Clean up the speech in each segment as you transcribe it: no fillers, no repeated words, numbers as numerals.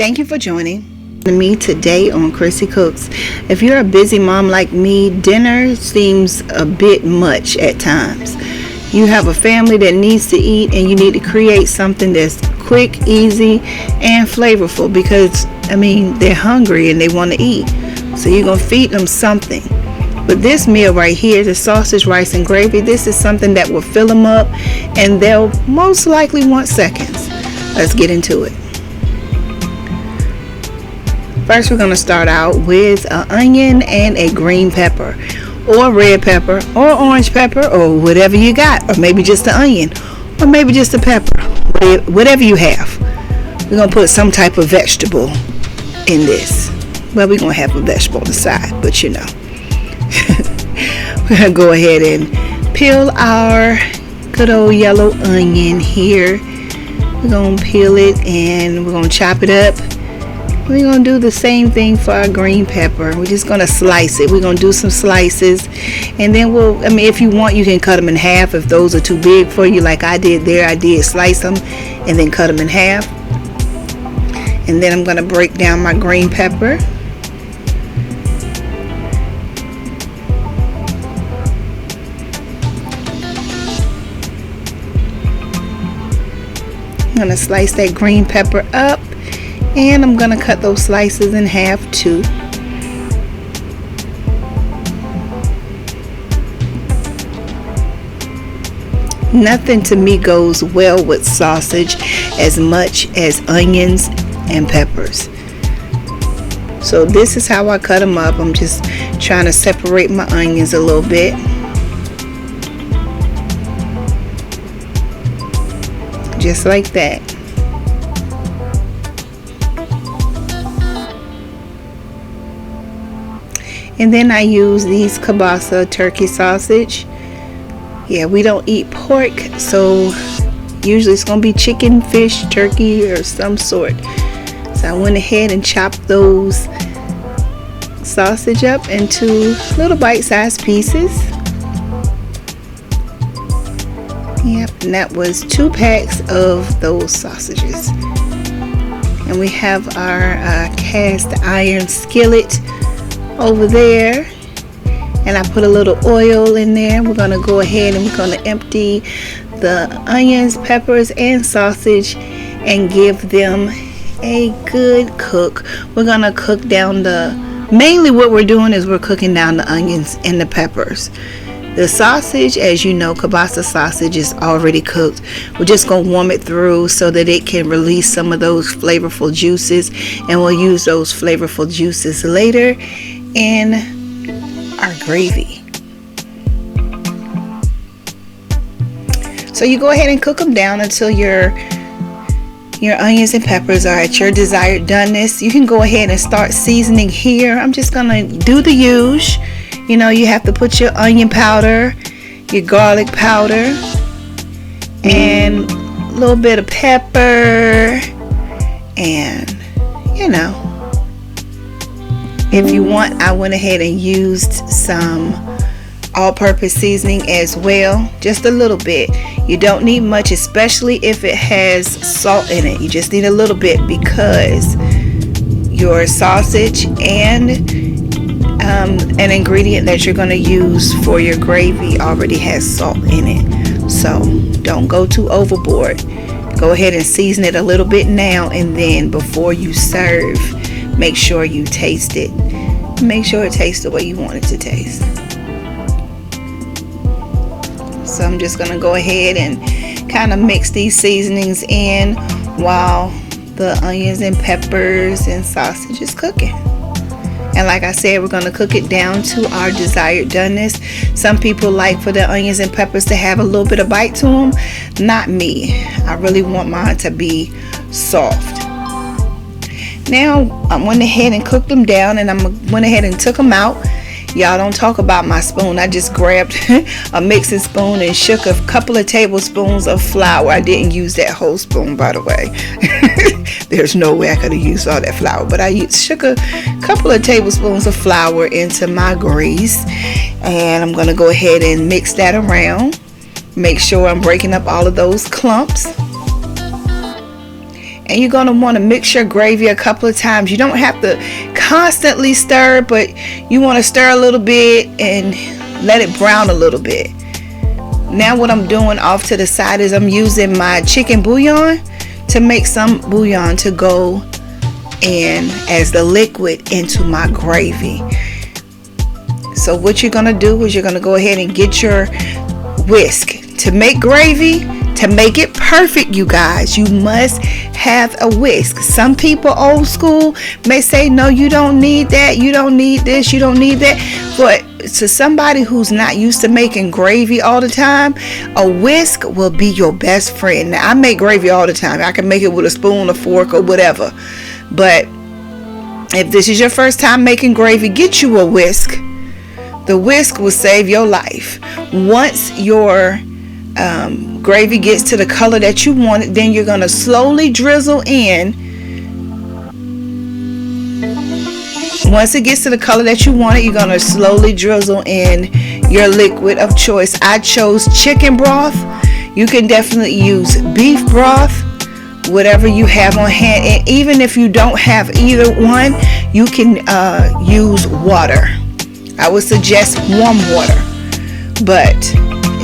Thank you for joining me today on Chrissy Cooks. If you're a busy mom like me, dinner seems a bit much at times. You have a family that needs to eat and you need to create something that's quick, easy, and flavorful because, they're hungry and they want to eat. So you're going to feed them something. But this meal right here, the sausage, rice, and gravy, this is something that will fill them up and they'll most likely want seconds. Let's get into it. First, we're going to start out with an onion and a green pepper, or red pepper, or orange pepper, or whatever you got, or maybe just the onion, or maybe just the pepper, whatever you have. We're going to put some type of vegetable in this. Well, we're going to have a vegetable on the side, but we're going to go ahead and peel our good old yellow onion here. We're going to peel it and we're going to chop it up. We're going to do the same thing for our green pepper. We're just going to slice it. We're going to do some slices. And then if you want, you can cut them in half if those are too big for you, like I did there. I did slice them and then cut them in half. And then I'm going to break down my green pepper. I'm going to slice that green pepper up. And I'm going to cut those slices in half too. Nothing to me goes well with sausage as much as onions and peppers. So this is how I cut them up. I'm just trying to separate my onions a little bit. Just like that. And then I use these kielbasa turkey sausage. Yeah, we don't eat pork, so usually it's going to be chicken, fish, turkey, or some sort. So I went ahead and chopped those sausage up into little bite-sized pieces. Yep, and that was 2 packs of those sausages. And we have our cast iron skillet over there, and I put a little oil in there. We're going to go ahead and we're going to empty the onions, peppers, and sausage and give them a good cook. We're going to cook down mainly what we're doing is we're cooking down the onions and the peppers. The sausage, as you know, kielbasa sausage is already cooked. We're just going to warm it through so that it can release some of those flavorful juices, and we'll use those flavorful juices later in our gravy. So you go ahead and cook them down until your onions and peppers are at your desired doneness. You can go ahead and start seasoning here. I'm just gonna do the usual. You have to put your onion powder, your garlic powder, and a little bit of pepper, and if you want, I went ahead and used some all-purpose seasoning as well, just a little bit. You don't need much, especially if it has salt in it. You just need a little bit because your sausage and an ingredient that you're going to use for your gravy already has salt in it. So don't go too overboard. Go ahead and season it a little bit now, and then before you serve, make sure you taste it. Make sure it tastes the way you want it to taste. So I'm just going to go ahead and kind of mix these seasonings in while the onions and peppers and sausage is cooking. And like I said, we're going to cook it down to our desired doneness. Some people like for the onions and peppers to have a little bit of bite to them. Not me. I really want mine to be soft. Now I went ahead and cooked them down, and I went ahead and took them out. Y'all don't talk about my spoon. I just grabbed a mixing spoon and shook a couple of tablespoons of flour. I didn't use that whole spoon, by the way. There's no way I could have used all that flour, but I shook a couple of tablespoons of flour into my grease, and I'm going to go ahead and mix that around. Make sure I'm breaking up all of those clumps. And you're going to want to mix your gravy a couple of times. You don't have to constantly stir, but you want to stir a little bit and let it brown a little bit. Now what I'm doing off to the side is I'm using my chicken bouillon to make some bouillon to go in as the liquid into my gravy. So what you're going to do is you're going to go ahead and get your whisk. To make gravy, to make it perfect, you guys, you must have a whisk. Some people old school may say, no, you don't need that, you don't need this, you don't need that. But to somebody who's not used to making gravy all the time, a whisk will be your best friend. Now, I make gravy all the time. I can make it with a spoon, a fork, or whatever. But if this is your first time making gravy, get you a whisk. The whisk will save your life. Once your gravy gets to the color that you want it, then you're going to slowly drizzle in. Once it gets to the color that you want it, you're going to slowly drizzle in your liquid of choice. I chose chicken broth. You can definitely use beef broth, whatever you have on hand. And even if you don't have either one, you can use water. I would suggest warm water. But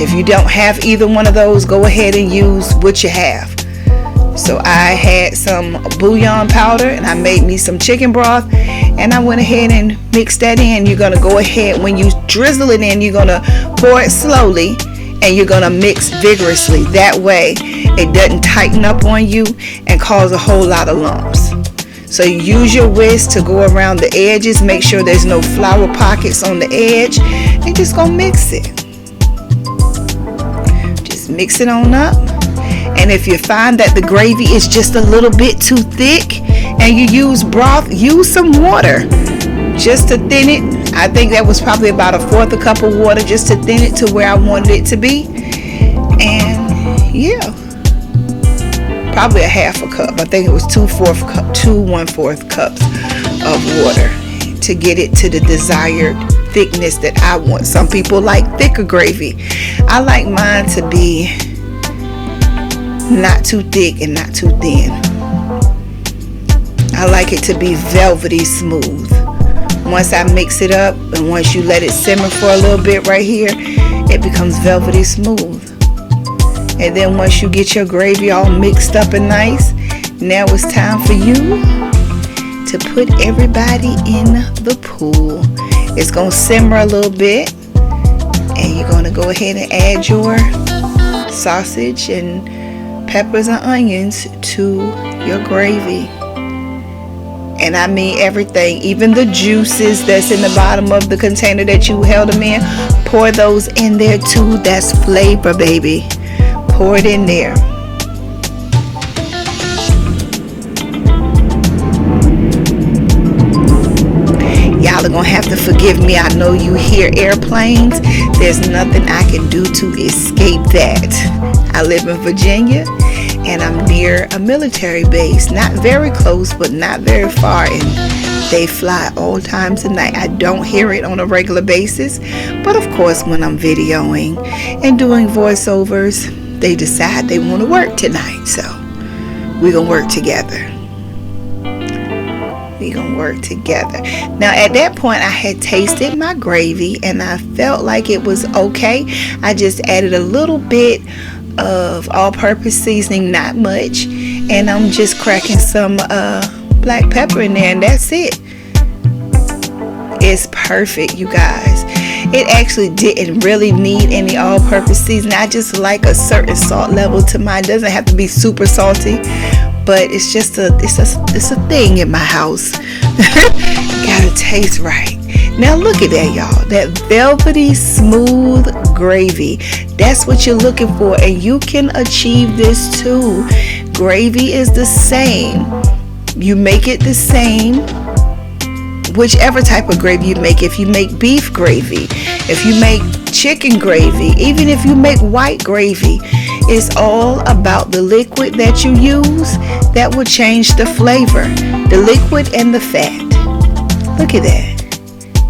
if you don't have either one of those, go ahead and use what you have. So I had some bouillon powder and I made me some chicken broth, and I went ahead and mixed that in. You're going to go ahead, when you drizzle it in, you're going to pour it slowly and you're going to mix vigorously. That way it doesn't tighten up on you and cause a whole lot of lumps. So you use your whisk to go around the edges, make sure there's no flour pockets on the edge, and just go mix it. Just mix it on up. And if you find that the gravy is just a little bit too thick and you use broth, use some water just to thin it. I think that was probably about 1/4 cup of water just to thin it to where I wanted it to be. And yeah, probably 1/2 cup. I think it was 1/4 cups of water to get it to the desired thickness that I want. Some people like thicker gravy. I like mine to be not too thick and not too thin. I like it to be velvety smooth. Once I mix it up and once you let it simmer for a little bit right here, it becomes velvety smooth. And then once you get your gravy all mixed up and nice, now it's time for you to put everybody in the pool. It's going to simmer a little bit, and you're going to go ahead and add your sausage and peppers and onions to your gravy. And I mean everything, even the juices that's in the bottom of the container that you held them in, pour those in there too. That's flavor, baby. Pour it in there. Y'all are gonna have to forgive me. I know you hear airplanes. There's nothing I can do to escape that. I live in Virginia and I'm near a military base. Not very close, but not very far. And they fly all times of night. I don't hear it on a regular basis. But of course, when I'm videoing and doing voiceovers, they decide they want to work tonight. So we're going to work together. We're going to work together. Now, at that point, I had tasted my gravy and I felt like it was okay. I just added a little bit of all-purpose seasoning, not much, and I'm just cracking some black pepper in there, and that's it. It's perfect, you guys. It actually didn't really need any all-purpose seasoning. I just like a certain salt level to mine. It doesn't have to be super salty, but it's just it's a thing in my house. Gotta taste right. Now look at that, y'all. That velvety smooth gravy. That's what you're looking for, and you can achieve this too. Gravy is the same. You make it the same, whichever type of gravy you make. If you make beef gravy, if you make chicken gravy, even if you make white gravy, it's all about the liquid that you use that will change the flavor. The liquid and the fat. Look at that.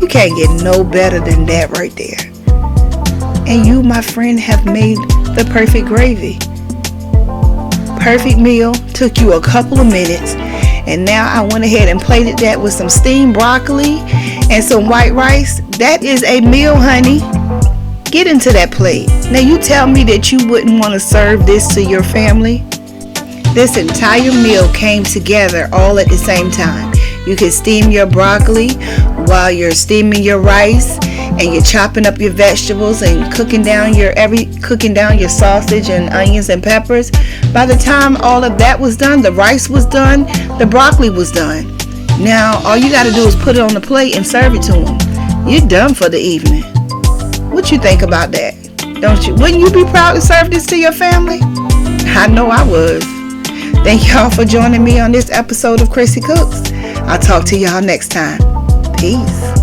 You can't get no better than that right there. And you, my friend, have made the perfect gravy. perfect meal. Took you a couple of minutes. And now I went ahead and plated that with some steamed broccoli and some white rice. That is a meal, honey. Get into that plate. Now you tell me that you wouldn't want to serve this to your family. This entire meal came together all at the same time. You can steam your broccoli while you're steaming your rice, and you're chopping up your vegetables and cooking down your sausage and onions and peppers. By the time all of that was done, the rice was done, the broccoli was done. Now all you got to do is put it on the plate and serve it to them. You're done for the evening. What you think about that? Don't you? Wouldn't you be proud to serve this to your family? I know I was. Thank y'all for joining me on this episode of Chrissy Cooks. I'll talk to y'all next time. Peace.